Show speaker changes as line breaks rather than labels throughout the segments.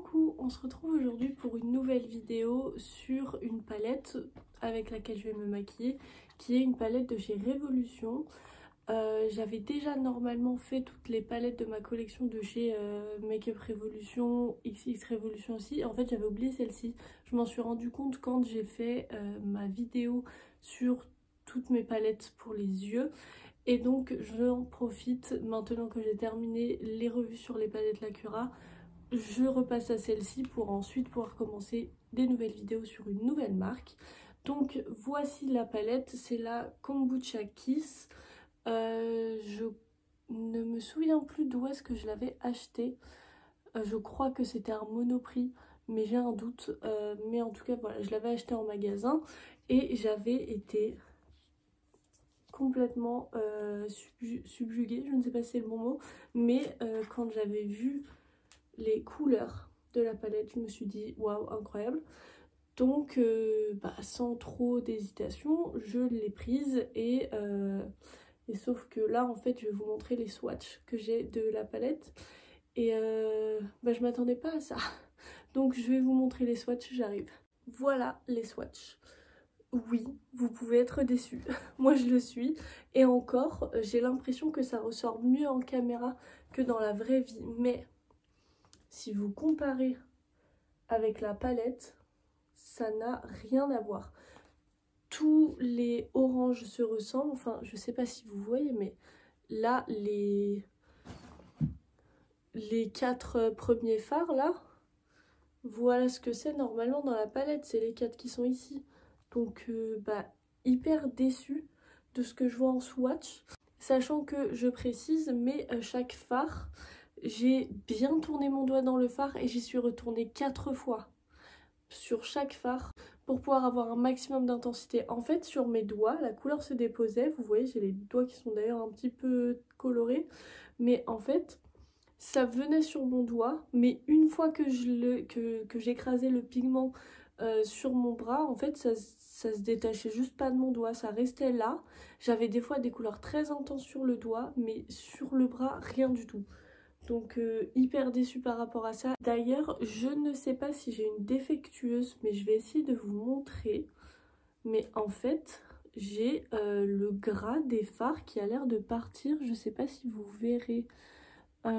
Coucou, on se retrouve aujourd'hui pour une nouvelle vidéo sur une palette avec laquelle je vais me maquiller, qui est une palette de chez Révolution. J'avais déjà normalement fait toutes les palettes de ma collection de chez Makeup Revolution, XX Revolution aussi. En fait, j'avais oublié celle-ci. Je m'en suis rendu compte quand j'ai fait ma vidéo sur toutes mes palettes pour les yeux. Et donc, j'en profite maintenant que j'ai terminé les revues sur les palettes Lacura. Je repasse à celle-ci pour ensuite pouvoir commencer des nouvelles vidéos sur une nouvelle marque. Donc voici la palette, c'est la Kombucha Kiss. Je ne me souviens plus d'où est-ce que je l'avais acheté. Je crois que c'était un Monoprix, mais j'ai un doute. Mais en tout cas voilà, je l'avais acheté en magasin et j'avais été complètement subjuguée, je ne sais pas si c'est le bon mot, mais quand j'avais vu les couleurs de la palette, je me suis dit waouh, incroyable. Donc sans trop d'hésitation, je l'ai prise et sauf que là en fait je vais vous montrer les swatchs que j'ai de la palette et je m'attendais pas à ça. Donc je vais vous montrer les swatchs, j'arrive. Voilà les swatchs. Oui, vous pouvez être déçus. Moi je le suis. Et encore, j'ai l'impression que ça ressort mieux en caméra que dans la vraie vie. Mais si vous comparez avec la palette, ça n'a rien à voir. Tous les oranges se ressemblent. Enfin, je sais pas si vous voyez, mais là, les 4 premiers fards, là, voilà ce que c'est normalement dans la palette. C'est les 4 qui sont ici. Donc, hyper déçue de ce que je vois en swatch. Sachant que, je précise, mais chaque fard, j'ai bien tourné mon doigt dans le fard et j'y suis retournée 4 fois sur chaque fard pour pouvoir avoir un maximum d'intensité. En fait, sur mes doigts, la couleur se déposait. Vous voyez, j'ai les doigts qui sont d'ailleurs un petit peu colorés. Mais en fait, ça venait sur mon doigt. Mais une fois que j'écrasais le pigment sur mon bras, en fait, ça se détachait juste pas de mon doigt. Ça restait là. J'avais des fois des couleurs très intenses sur le doigt, mais sur le bras, rien du tout. Donc hyper déçue par rapport à ça. D'ailleurs, je ne sais pas si j'ai une défectueuse, mais je vais essayer de vous montrer. Mais en fait, j'ai le gras des fards qui a l'air de partir. Je ne sais pas si vous verrez. Par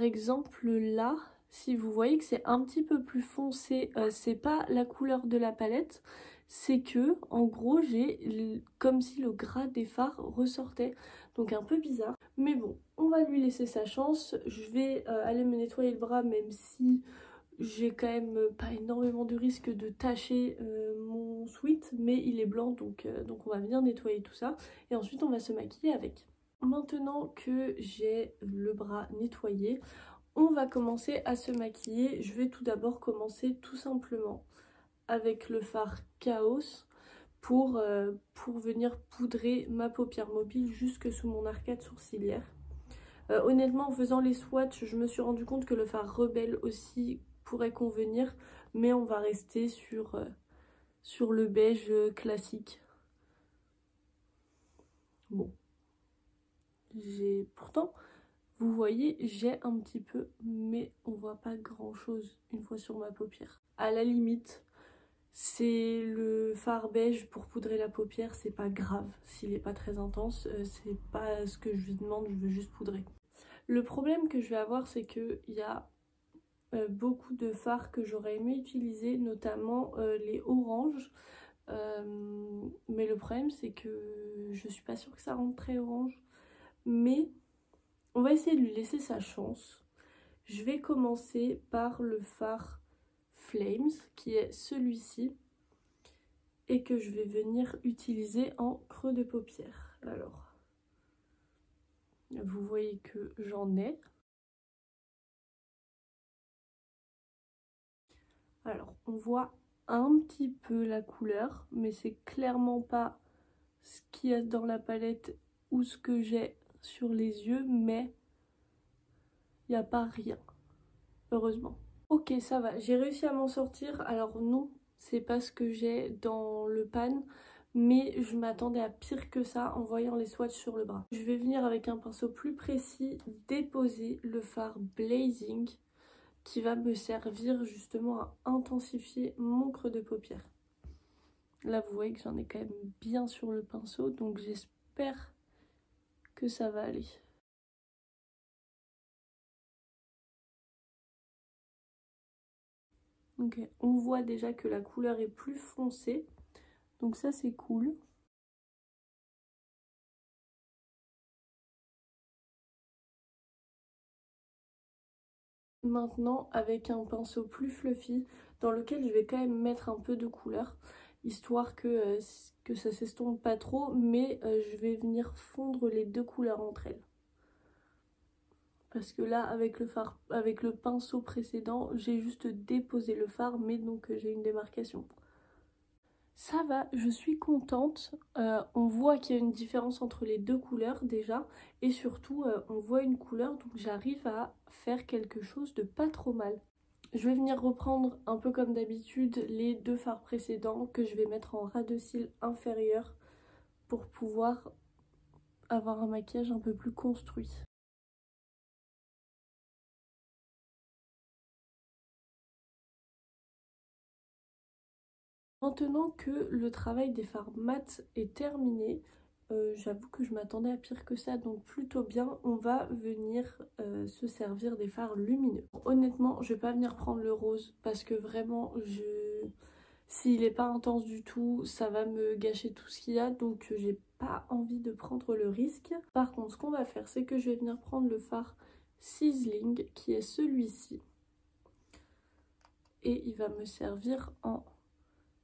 exemple là, si vous voyez que c'est un petit peu plus foncé, c'est pas la couleur de la palette. C'est que, en gros, j'ai comme si le gras des fards ressortait. Donc un peu bizarre. Mais bon, on va lui laisser sa chance. Je vais aller me nettoyer le bras, même si j'ai quand même pas énormément de risque de tacher mon sweat. Mais il est blanc, donc on va bien nettoyer tout ça. Et ensuite, on va se maquiller avec. Maintenant que j'ai le bras nettoyé, on va commencer à se maquiller. Je vais tout d'abord commencer tout simplement avec le fard Chaos pour venir poudrer ma paupière mobile jusque sous mon arcade sourcilière. Honnêtement, en faisant les swatchs, je me suis rendu compte que le fard Rebelle aussi pourrait convenir, mais on va rester sur le beige classique. Bon. Pourtant, vous voyez, j'ai un petit peu, mais on voit pas grand chose une fois sur ma paupière. À la limite, c'est le fard beige pour poudrer la paupière, c'est pas grave s'il est pas très intense, c'est pas ce que je lui demande, je veux juste poudrer. Le problème que je vais avoir, c'est qu'il y a beaucoup de fards que j'aurais aimé utiliser, notamment les oranges. Mais le problème, c'est que je suis pas sûre que ça rende très orange. Mais on va essayer de lui laisser sa chance. Je vais commencer par le fard Flames, qui est celui-ci, et que je vais venir utiliser en creux de paupière. Alors, vous voyez que j'en ai. Alors, on voit un petit peu la couleur, mais c'est clairement pas ce qu'il y a dans la palette ou ce que j'ai sur les yeux, mais il n'y a pas rien, heureusement. Ok, ça va, j'ai réussi à m'en sortir. Alors non, c'est pas ce que j'ai dans le pan, mais je m'attendais à pire que ça en voyant les swatchs sur le bras. Je vais venir avec un pinceau plus précis déposer le fard Blazing. qui va me servir justement à intensifier mon creux de paupière. Là vous voyez que j'en ai quand même bien sur le pinceau, donc j'espère que ça va aller. Ok, on voit déjà que la couleur est plus foncée, donc ça c'est cool. Maintenant avec un pinceau plus fluffy dans lequel je vais quand même mettre un peu de couleur histoire que ça s'estompe pas trop, mais je vais venir fondre les deux couleurs entre elles. Parce que là avec le pinceau précédent j'ai juste déposé le fard, mais donc j'ai une démarcation. Ça va, je suis contente. On voit qu'il y a une différence entre les deux couleurs déjà. Et surtout, on voit une couleur, donc j'arrive à faire quelque chose de pas trop mal. Je vais venir reprendre un peu comme d'habitude les deux fards précédents que je vais mettre en ras de cils inférieur pour pouvoir avoir un maquillage un peu plus construit. Maintenant que le travail des fards mat est terminé, j'avoue que je m'attendais à pire que ça, donc plutôt bien. On va venir se servir des fards lumineux. Honnêtement, je vais pas venir prendre le rose parce que vraiment, s'il n'est pas intense du tout, ça va me gâcher tout ce qu'il y a, donc j'ai pas envie de prendre le risque. Par contre, ce qu'on va faire, c'est que je vais venir prendre le fard Sizzling, qui est celui-ci. Et il va me servir en...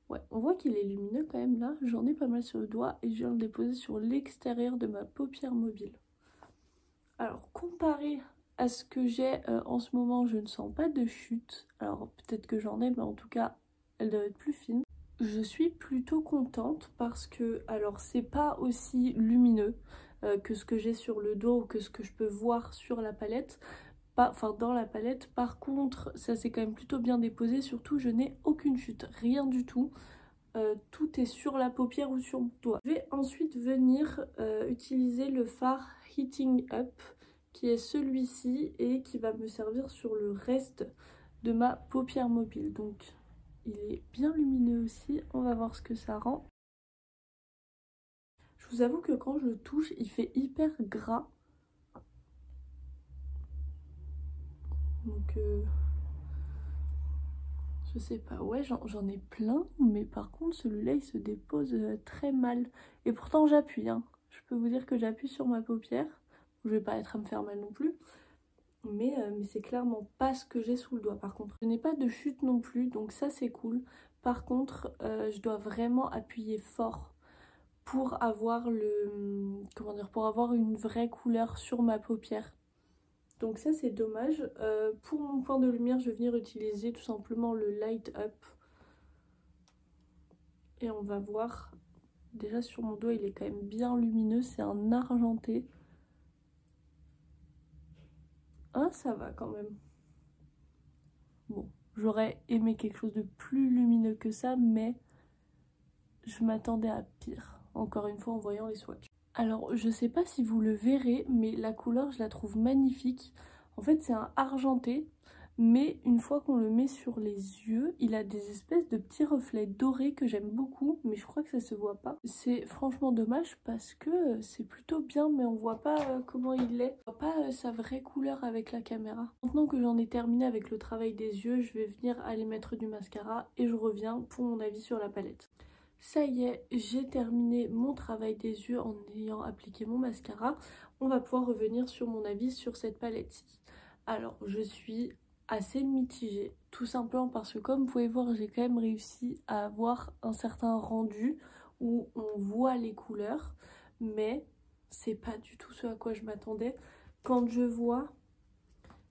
Ouais, on voit qu'il est lumineux quand même là, j'en ai pas mal sur le doigt et je viens le déposer sur l'extérieur de ma paupière mobile. Alors comparé à ce que j'ai en ce moment, je ne sens pas de chute. Alors peut-être que j'en ai, mais en tout cas elle doit être plus fine. Je suis plutôt contente parce que, alors c'est pas aussi lumineux que ce que j'ai sur le dos ou que ce que je peux voir sur la palette. Enfin dans la palette, par contre ça s'est quand même plutôt bien déposé, surtout je n'ai aucune chute, rien du tout, tout est sur la paupière ou sur mon doigt. Je vais ensuite venir utiliser le fard Heating Up qui est celui-ci et qui va me servir sur le reste de ma paupière mobile, donc il est bien lumineux aussi, on va voir ce que ça rend. Je vous avoue que quand je le touche il fait hyper gras. Donc je sais pas, ouais j'en ai plein, mais par contre celui-là il se dépose très mal. Et pourtant j'appuie, hein. Je peux vous dire que j'appuie sur ma paupière. Je vais pas être à me faire mal non plus. Mais c'est clairement pas ce que j'ai sous le doigt par contre. Je n'ai pas de chute non plus, donc ça c'est cool. Par contre je dois vraiment appuyer fort pour avoir comment dire, pour avoir une vraie couleur sur ma paupière. Donc ça c'est dommage. Pour mon point de lumière, je vais venir utiliser tout simplement le Light Up. Et on va voir, déjà sur mon doigt il est quand même bien lumineux, c'est un argenté. Ah ça va quand même. Bon, j'aurais aimé quelque chose de plus lumineux que ça, mais je m'attendais à pire, encore une fois en voyant les swatchs. Alors je sais pas si vous le verrez, mais la couleur je la trouve magnifique. En fait c'est un argenté, mais une fois qu'on le met sur les yeux, il a des espèces de petits reflets dorés que j'aime beaucoup, mais je crois que ça se voit pas. C'est franchement dommage parce que c'est plutôt bien, mais on voit pas comment il est. On voit pas sa vraie couleur avec la caméra. Maintenant que j'en ai terminé avec le travail des yeux, je vais venir aller mettre du mascara et je reviens pour mon avis sur la palette. Ça y est, j'ai terminé mon travail des yeux en ayant appliqué mon mascara. On va pouvoir revenir sur mon avis sur cette palette-ci. Alors, je suis assez mitigée, tout simplement parce que comme vous pouvez voir, j'ai quand même réussi à avoir un certain rendu où on voit les couleurs, mais c'est pas du tout ce à quoi je m'attendais. Quand je vois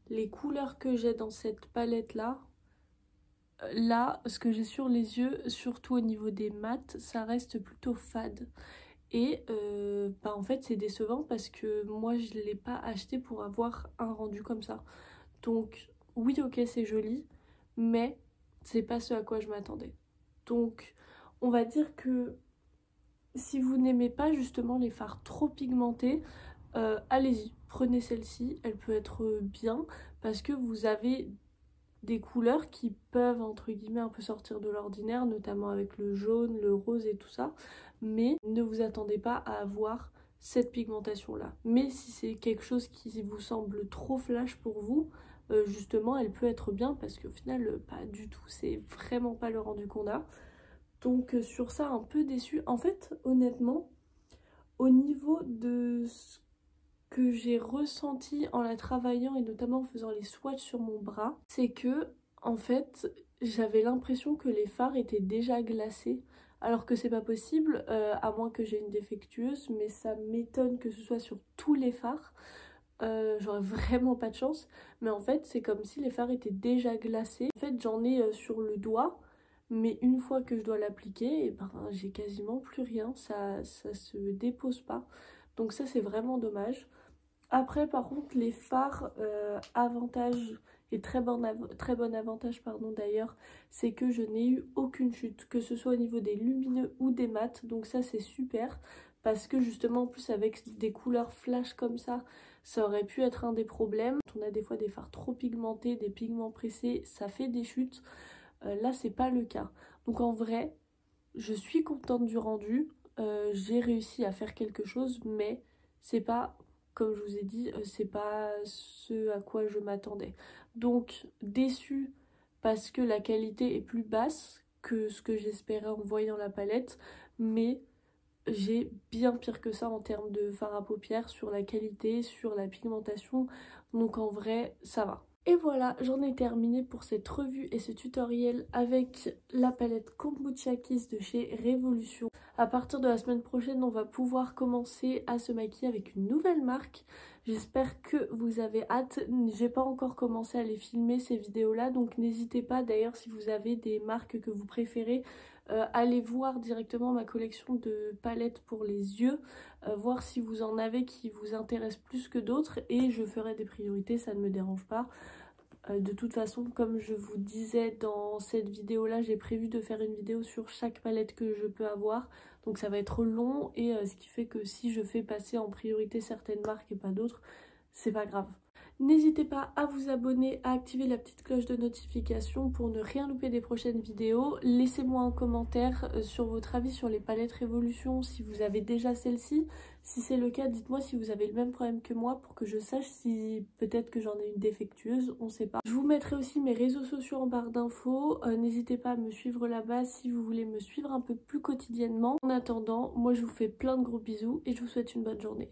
les couleurs que j'ai dans cette palette-là, là, ce que j'ai sur les yeux, surtout au niveau des mats, ça reste plutôt fade. Et en fait c'est décevant parce que moi je ne l'ai pas acheté pour avoir un rendu comme ça. Donc oui ok c'est joli, mais c'est pas ce à quoi je m'attendais. Donc on va dire que si vous n'aimez pas justement les fards trop pigmentés, allez-y, prenez celle-ci, elle peut être bien parce que vous avez des couleurs qui peuvent entre guillemets un peu sortir de l'ordinaire, notamment avec le jaune, le rose et tout ça, mais ne vous attendez pas à avoir cette pigmentation là. Mais si c'est quelque chose qui vous semble trop flash pour vous, justement elle peut être bien parce qu'au final pas du tout, c'est vraiment pas le rendu qu'on a. Donc sur ça un peu déçue. En fait honnêtement au niveau de ce que j'ai ressenti en la travaillant et notamment en faisant les swatchs sur mon bras, c'est que en fait j'avais l'impression que les fards étaient déjà glacés, alors que c'est pas possible, à moins que j'ai une défectueuse, mais ça m'étonne que ce soit sur tous les fards. J'aurais vraiment pas de chance, mais en fait c'est comme si les fards étaient déjà glacés. En fait j'en ai sur le doigt, mais une fois que je dois l'appliquer, et ben j'ai quasiment plus rien, ça se dépose pas, donc ça c'est vraiment dommage. Après par contre les fards, avantage et très bon avantage pardon d'ailleurs, c'est que je n'ai eu aucune chute, que ce soit au niveau des lumineux ou des mats, donc ça c'est super, parce que justement en plus avec des couleurs flash comme ça aurait pu être un des problèmes. On a des fois des fards trop pigmentés, des pigments pressés, ça fait des chutes. Là c'est pas le cas, donc en vrai je suis contente du rendu. J'ai réussi à faire quelque chose, mais c'est pas, comme je vous ai dit, c'est pas ce à quoi je m'attendais. Donc déçue parce que la qualité est plus basse que ce que j'espérais en voyant la palette, mais j'ai bien pire que ça en termes de fard à paupières, sur la qualité, sur la pigmentation, donc en vrai ça va. Et voilà, j'en ai terminé pour cette revue et ce tutoriel avec la palette Kombucha Kiss de chez Révolution. À partir de la semaine prochaine, on va pouvoir commencer à se maquiller avec une nouvelle marque. J'espère que vous avez hâte. J'ai pas encore commencé à les filmer ces vidéos-là, donc n'hésitez pas. D'ailleurs, si vous avez des marques que vous préférez, allez voir directement ma collection de palettes pour les yeux, voir si vous en avez qui vous intéressent plus que d'autres, et je ferai des priorités, ça ne me dérange pas. De toute façon, comme je vous disais dans cette vidéo là, j'ai prévu de faire une vidéo sur chaque palette que je peux avoir, donc ça va être long, et ce qui fait que si je fais passer en priorité certaines marques et pas d'autres, c'est pas grave. N'hésitez pas à vous abonner, à activer la petite cloche de notification pour ne rien louper des prochaines vidéos. Laissez-moi un commentaire sur votre avis sur les palettes Révolution, si vous avez déjà celle-ci. Si c'est le cas, dites-moi si vous avez le même problème que moi pour que je sache si peut-être que j'en ai une défectueuse, on sait pas. Je vous mettrai aussi mes réseaux sociaux en barre d'infos. N'hésitez pas à me suivre là-bas si vous voulez me suivre un peu plus quotidiennement. En attendant, moi je vous fais plein de gros bisous et je vous souhaite une bonne journée.